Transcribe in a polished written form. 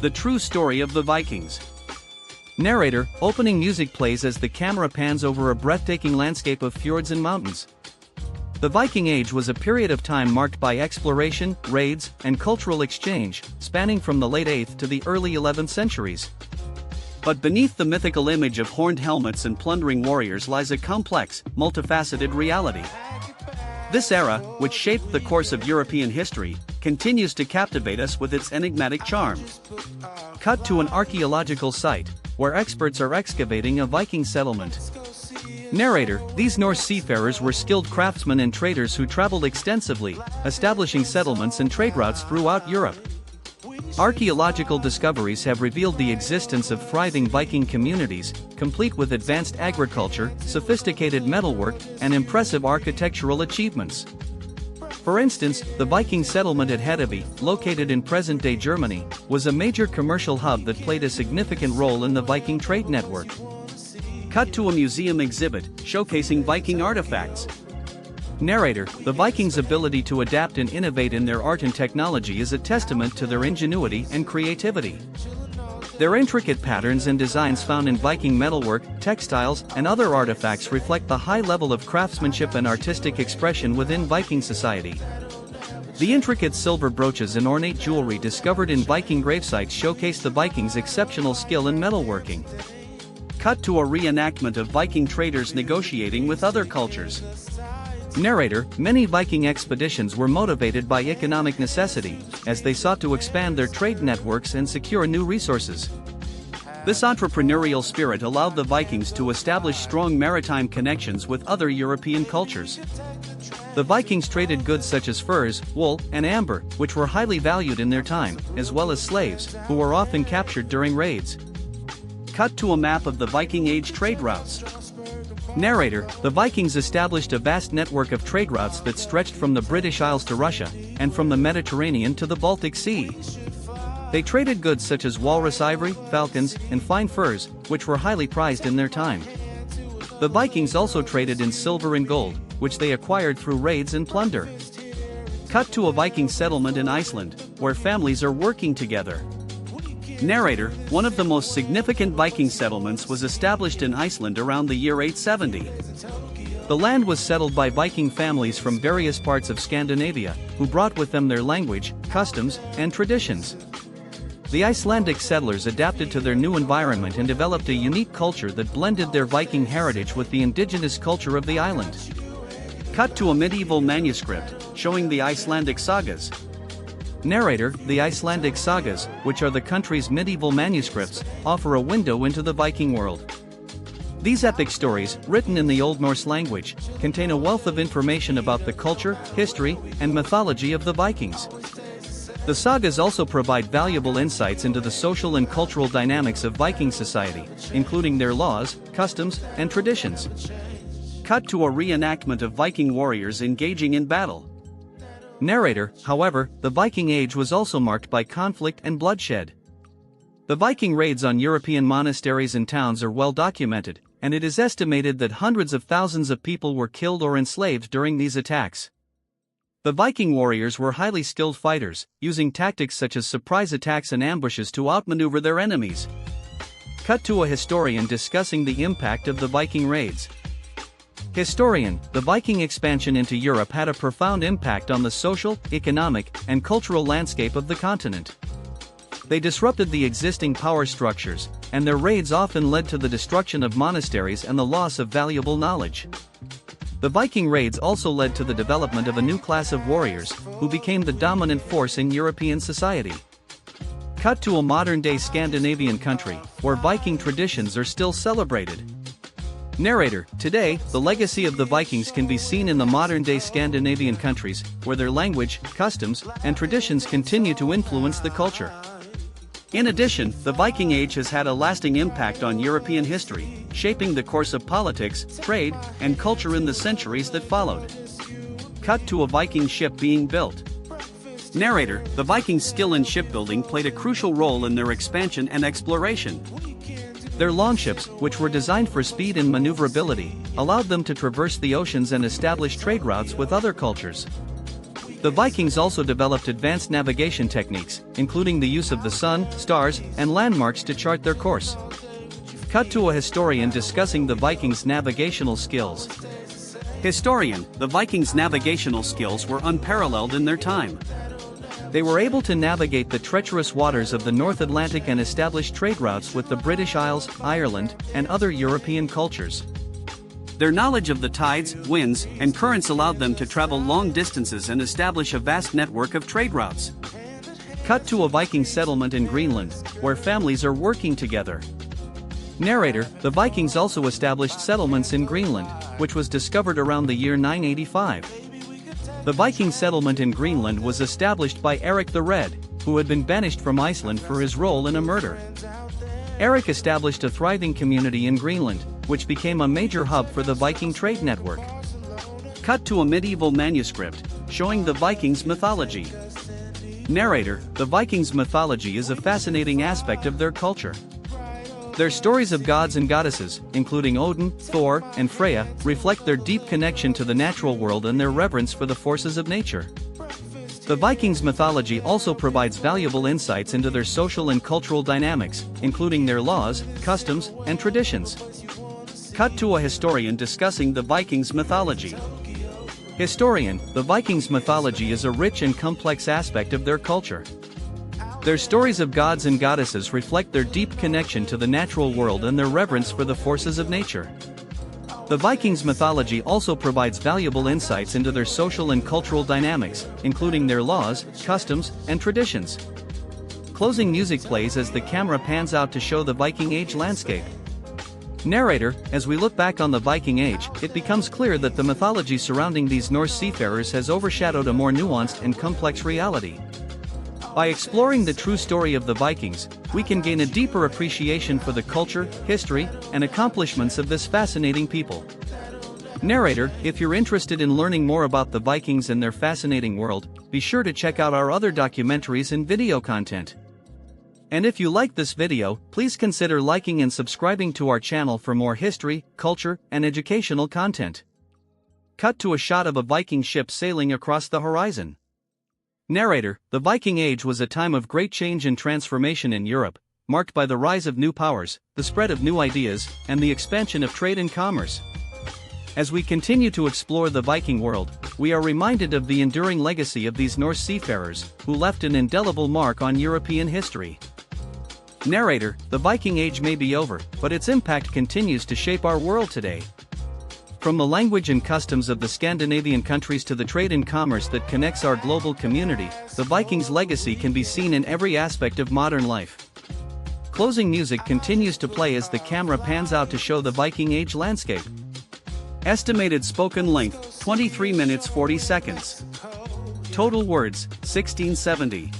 The true story of the Vikings. Narrator, opening music plays as the camera pans over a breathtaking landscape of fjords and mountains. The Viking Age was a period of time marked by exploration, raids, and cultural exchange, spanning from the late 8th to the early 11th centuries. But beneath the mythical image of horned helmets and plundering warriors lies a complex, multifaceted reality. This era, which shaped the course of European history, continues to captivate us with its enigmatic charm. Cut to an archaeological site, where experts are excavating a Viking settlement. Narrator, these Norse seafarers were skilled craftsmen and traders who traveled extensively, establishing settlements and trade routes throughout Europe. Archaeological discoveries have revealed the existence of thriving Viking communities, complete with advanced agriculture, sophisticated metalwork, and impressive architectural achievements. For instance, the Viking settlement at Hedeby, located in present-day Germany, was a major commercial hub that played a significant role in the Viking trade network. Cut to a museum exhibit, showcasing Viking artifacts. Narrator, the Vikings' ability to adapt and innovate in their art and technology is a testament to their ingenuity and creativity. Their intricate patterns and designs found in Viking metalwork, textiles, and other artifacts reflect the high level of craftsmanship and artistic expression within Viking society. The intricate silver brooches and ornate jewelry discovered in Viking gravesites showcase the Vikings' exceptional skill in metalworking. Cut to a reenactment of Viking traders negotiating with other cultures. Narrator, many Viking expeditions were motivated by economic necessity, as they sought to expand their trade networks and secure new resources. This entrepreneurial spirit allowed the Vikings to establish strong maritime connections with other European cultures. The Vikings traded goods such as furs, wool, and amber, which were highly valued in their time, as well as slaves, who were often captured during raids. Cut to a map of the Viking Age trade routes. Narrator, the Vikings established a vast network of trade routes that stretched from the British Isles to Russia, and from the Mediterranean to the Baltic Sea. They traded goods such as walrus ivory, falcons, and fine furs, which were highly prized in their time. The Vikings also traded in silver and gold, which they acquired through raids and plunder. Cut to a Viking settlement in Iceland, where families are working together. Narrator, one of the most significant Viking settlements was established in Iceland around the year 870. The land was settled by Viking families from various parts of Scandinavia, who brought with them their language, customs, and traditions. The Icelandic settlers adapted to their new environment and developed a unique culture that blended their Viking heritage with the indigenous culture of the island. Cut to a medieval manuscript, showing the Icelandic sagas. Narrator, the Icelandic sagas, which are the country's medieval manuscripts, offer a window into the Viking world. These epic stories, written in the Old Norse language, contain a wealth of information about the culture, history, and mythology of the Vikings. The sagas also provide valuable insights into the social and cultural dynamics of Viking society, including their laws, customs, and traditions. Cut to a reenactment of Viking warriors engaging in battle. Narrator, however, the Viking Age was also marked by conflict and bloodshed. The Viking raids on European monasteries and towns are well documented, and it is estimated that hundreds of thousands of people were killed or enslaved during these attacks. The Viking warriors were highly skilled fighters, using tactics such as surprise attacks and ambushes to outmaneuver their enemies. Cut to a historian discussing the impact of the Viking raids. Historian, the Viking expansion into Europe had a profound impact on the social, economic, and cultural landscape of the continent. They disrupted the existing power structures, and their raids often led to the destruction of monasteries and the loss of valuable knowledge. The Viking raids also led to the development of a new class of warriors, who became the dominant force in European society. Cut to a modern-day Scandinavian country, where Viking traditions are still celebrated. Narrator, today, the legacy of the Vikings can be seen in the modern-day Scandinavian countries, where their language, customs, and traditions continue to influence the culture. In addition, the Viking Age has had a lasting impact on European history, shaping the course of politics, trade, and culture in the centuries that followed. Cut to a Viking ship being built. Narrator, the Vikings' skill in shipbuilding played a crucial role in their expansion and exploration. Their longships, which were designed for speed and maneuverability, allowed them to traverse the oceans and establish trade routes with other cultures. The Vikings also developed advanced navigation techniques, including the use of the sun, stars, and landmarks to chart their course. Cut to a historian discussing the Vikings' navigational skills. Historian: the Vikings' navigational skills were unparalleled in their time. They were able to navigate the treacherous waters of the North Atlantic and establish trade routes with the British Isles, Ireland, and other European cultures. Their knowledge of the tides, winds, and currents allowed them to travel long distances and establish a vast network of trade routes. Cut to a Viking settlement in Greenland, where families are working together. Narrator: the Vikings also established settlements in Greenland, which was discovered around the year 985. The Viking settlement in Greenland was established by Eric the Red, who had been banished from Iceland for his role in a murder. Eric established a thriving community in Greenland, which became a major hub for the Viking trade network. Cut to a medieval manuscript, showing the Vikings' mythology. Narrator: the Vikings' mythology is a fascinating aspect of their culture. Their stories of gods and goddesses, including Odin, Thor, and Freya, reflect their deep connection to the natural world and their reverence for the forces of nature. The Vikings' mythology also provides valuable insights into their social and cultural dynamics, including their laws, customs, and traditions. Cut to a historian discussing the Vikings' mythology. Historian: the Vikings' mythology is a rich and complex aspect of their culture. Their stories of gods and goddesses reflect their deep connection to the natural world and their reverence for the forces of nature. The Vikings' mythology also provides valuable insights into their social and cultural dynamics, including their laws, customs, and traditions. Closing music plays as the camera pans out to show the Viking Age landscape. Narrator: as we look back on the Viking Age, it becomes clear that the mythology surrounding these Norse seafarers has overshadowed a more nuanced and complex reality. By exploring the true story of the Vikings, we can gain a deeper appreciation for the culture, history, and accomplishments of this fascinating people. Narrator: if you're interested in learning more about the Vikings and their fascinating world, be sure to check out our other documentaries and video content. And if you like this video, please consider liking and subscribing to our channel for more history, culture, and educational content. Cut to a shot of a Viking ship sailing across the horizon. Narrator: the Viking Age was a time of great change and transformation in Europe, marked by the rise of new powers, the spread of new ideas, and the expansion of trade and commerce. As we continue to explore the Viking world, we are reminded of the enduring legacy of these Norse seafarers, who left an indelible mark on European history. Narrator: the Viking Age may be over, but its impact continues to shape our world today. From the language and customs of the Scandinavian countries to the trade and commerce that connects our global community, the Vikings' legacy can be seen in every aspect of modern life. Closing music continues to play as the camera pans out to show the Viking Age landscape. Estimated spoken length, 23 minutes 40 seconds. Total words, 1670.